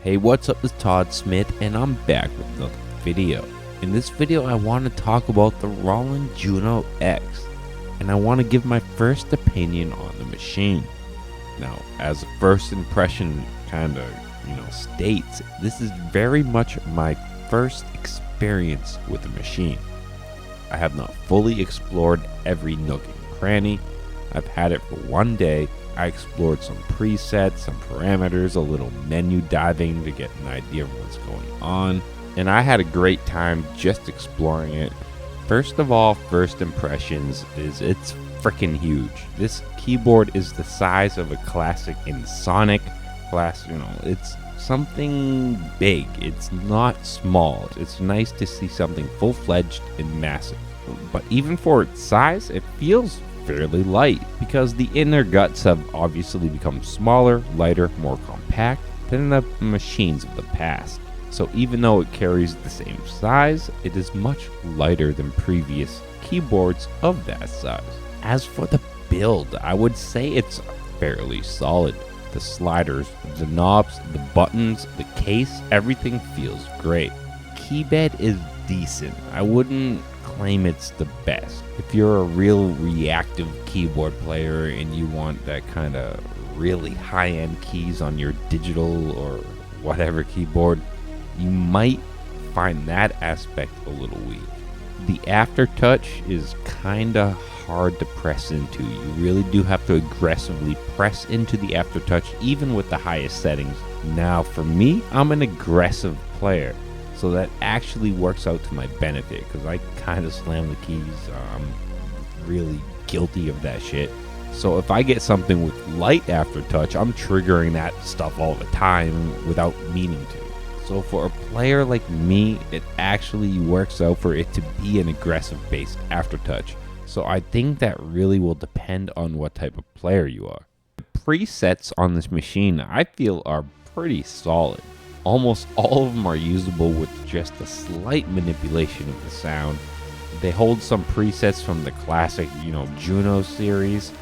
Hey, what's up? It's Todd Smith and I'm back with another video. In this video I want to talk about the Roland Juno-X and I want to give my first opinion on the machine. Now, as a first impression kind of, states, this is very much my first experience with the machine. I have not fully explored every nook and cranny. I've had it for one day. I explored some presets, some parameters, a little menu diving to get an idea of what's going on, and I had a great time just exploring it. First of all, first impressions is it's freaking huge. This keyboard is the size of a classic Sonic class, it's something big. It's not small. It's nice to see something full-fledged and massive. But even for its size, it feels fairly light because the inner guts have obviously become smaller, lighter, more compact than the machines of the past. So even though it carries the same size, it is much lighter than previous keyboards of that size. As for the build, I would say it's fairly solid. The sliders, the knobs, the buttons, the case, everything feels great. Keybed is decent. I wouldn't claim it's the best. If you're a real reactive keyboard player and you want that kind of really high-end keys on your digital or whatever keyboard, you might find that aspect a little weak. The aftertouch is kind of hard to press into. You really do have to aggressively press into the aftertouch even with the highest settings. Now for me, I'm an aggressive player, so that actually works out to my benefit because I kind of slam the keys. I'm really guilty of that shit. So if I get something with light aftertouch, I'm triggering that stuff all the time without meaning to. So for a player like me, it actually works out for it to be an aggressive based aftertouch. So I think that really will depend on what type of player you are. The presets on this machine I feel are pretty solid. Almost all of them are usable with just a slight manipulation of the sound. They hold some presets from the classic, Juno series.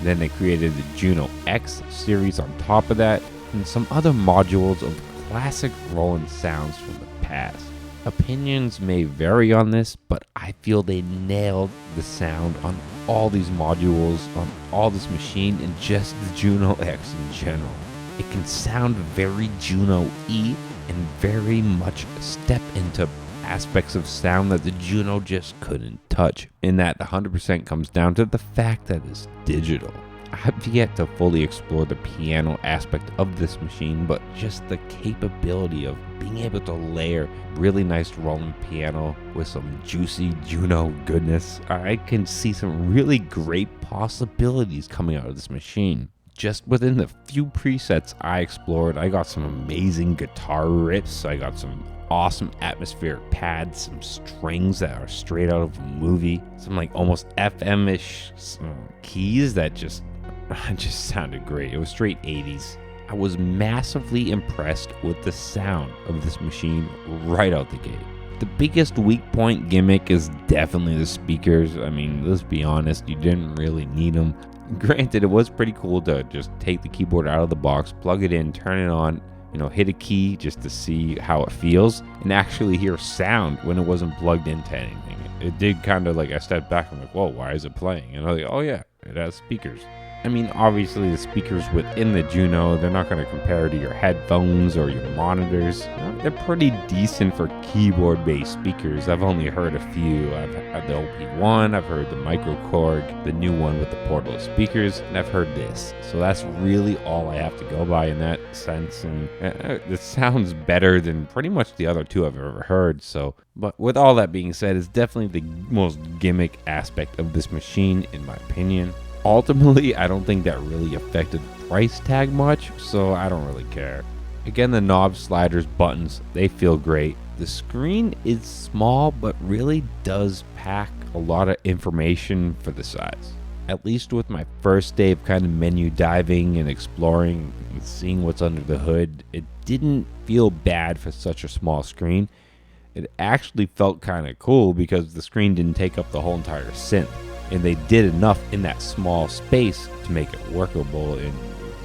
Then they created the Juno-X series on top of that, and some other modules of classic Roland sounds from the past. Opinions may vary on this, but I feel they nailed the sound on all these modules, on all this machine, and just the Juno-X in general. It can sound very Juno-y and very much step into aspects of sound that the Juno just couldn't touch. And that 100% comes down to the fact that it's digital. I've yet to fully explore the piano aspect of this machine, but just the capability of being able to layer really nice Roland piano with some juicy Juno goodness, I can see some really great possibilities coming out of this machine. Just within the few presets I explored, I got some amazing guitar riffs, I got some awesome atmospheric pads, some strings that are straight out of a movie, some like almost FM-ish keys that just sounded great. It was straight 80s. I was massively impressed with the sound of this machine right out the gate. The biggest weak point gimmick is definitely the speakers. I mean, let's be honest, you didn't really need them. Granted, it was pretty cool to just take the keyboard out of the box, plug it in, turn it on, hit a key just to see how it feels and actually hear sound when it wasn't plugged into anything. It did kind of like, I stepped back and I'm like, whoa, why is it playing? And I was like, oh yeah, it has speakers. I mean, obviously the speakers within the Juno, they're not going to compare to your headphones or your monitors. They're pretty decent for keyboard-based speakers. I've only heard a few. I've had the OP1, I've heard the Microkorg, the new one with the portable speakers, and I've heard this. So that's really all I have to go by in that sense. And it sounds better than pretty much the other two I've ever heard. But with all that being said, it's definitely the most gimmick aspect of this machine, in my opinion. Ultimately, I don't think that really affected the price tag much, so I don't really care. Again, the knobs, sliders, buttons, they feel great. The screen is small, but really does pack a lot of information for the size. At least with my first day of kind of menu diving and exploring and seeing what's under the hood, it didn't feel bad for such a small screen. It actually felt kind of cool because the screen didn't take up the whole entire synth. And they did enough in that small space to make it workable and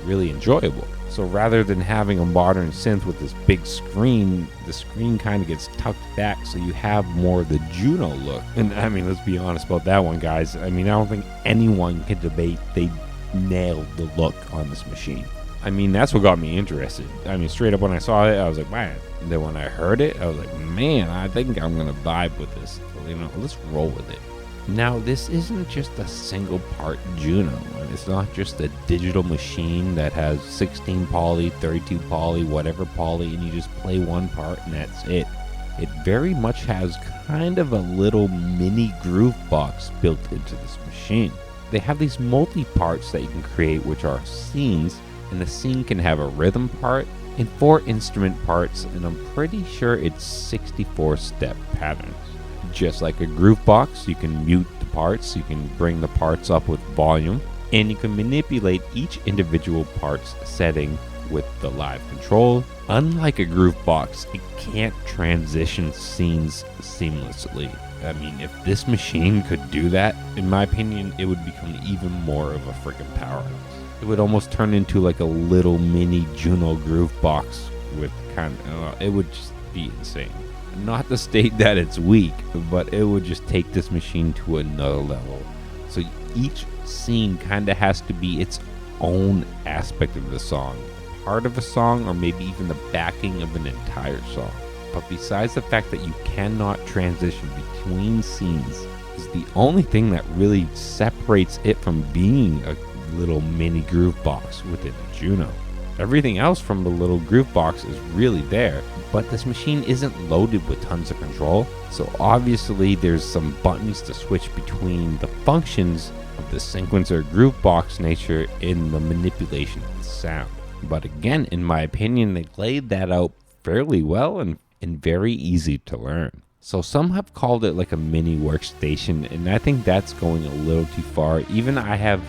really enjoyable. So rather than having a modern synth with this big screen, the screen kind of gets tucked back so you have more of the Juno look. And I mean, let's be honest about that one, guys. I mean, I don't think anyone can debate they nailed the look on this machine. I mean, that's what got me interested. I mean, straight up when I saw it, I was like, man. And then when I heard it, I was like, man, I think I'm going to vibe with this. You know, let's roll with it. Now, this isn't just a single part Juno. It's not just a digital machine that has 16 poly, 32 poly, whatever poly, and you just play one part and that's it. It very much has kind of a little mini groove box built into this machine. They have these multi-parts that you can create, which are scenes, and the scene can have a rhythm part and 4 instrument parts, and I'm pretty sure it's 64 step patterns. Just like a groove box, you can mute the parts, you can bring the parts up with volume, and you can manipulate each individual part's setting with the live control. Unlike a groove box, it can't transition scenes seamlessly. I mean, if this machine could do that, in my opinion, it would become even more of a freaking powerhouse. It would almost turn into like a little mini Juno groove box with it would just be insane. Not to state that it's weak, but it would just take this machine to another level. So each scene kind of has to be its own aspect of the song, part of a song, or maybe even the backing of an entire song. But besides the fact that you cannot transition between scenes, is the only thing that really separates it from being a little mini groove box within a Juno. Everything else from the little groove box is really there, but this machine isn't loaded with tons of control, so obviously there's some buttons to switch between the functions of the sequencer groove box nature in the manipulation of the sound. But again, in my opinion, they laid that out fairly well and very easy to learn. So some have called it like a mini workstation, and I think that's going a little too far. Even I have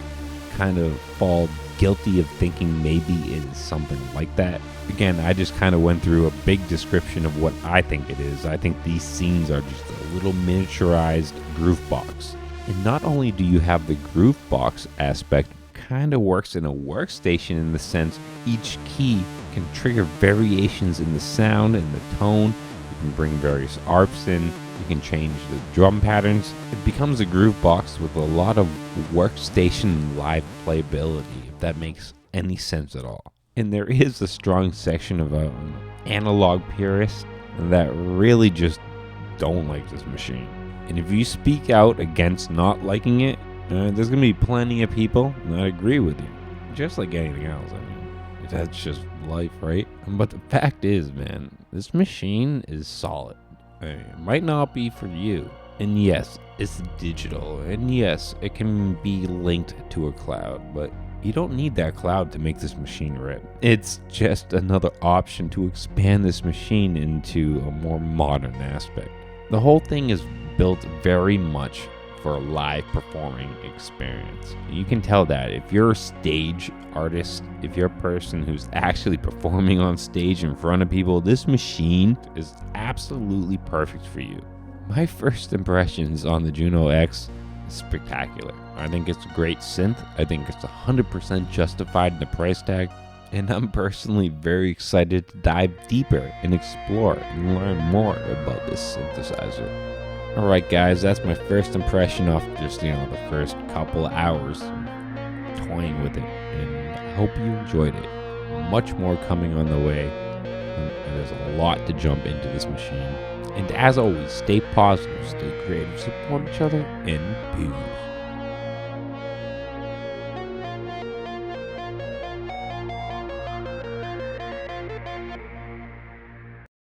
kind of fallen guilty of thinking maybe it's something like that. Again, I just kind of went through a big description of what I think it is. I think these scenes are just a little miniaturized groove box. And not only do you have the groove box aspect, kind of works in a workstation in the sense each key can trigger variations in the sound and the tone. You can bring various arps in. You can change the drum patterns. It becomes a groove box with a lot of workstation live playability, if that makes any sense at all. And there is a strong section of analog purists that really just don't like this machine. And if you speak out against not liking it, there's going to be plenty of people that agree with you. Just like anything else, I mean, that's just life, right? But the fact is, man, this machine is solid. It might not be for you. And yes, it's digital. And yes, it can be linked to a cloud, but you don't need that cloud to make this machine rip. It's just another option to expand this machine into a more modern aspect. The whole thing is built very much for a live performing experience. You can tell that if you're a stage artist, if you're a person who's actually performing on stage in front of people, this machine is absolutely perfect for you. My first impressions on the Juno-X is spectacular. I think it's a great synth. I think it's 100% justified in the price tag. And I'm personally very excited to dive deeper and explore and learn more about this synthesizer. Alright guys, that's my first impression off just, the first couple hours toying with it. And I hope you enjoyed it. Much more coming on the way. And there's a lot to jump into this machine. And as always, stay positive, stay creative, support each other, and peace.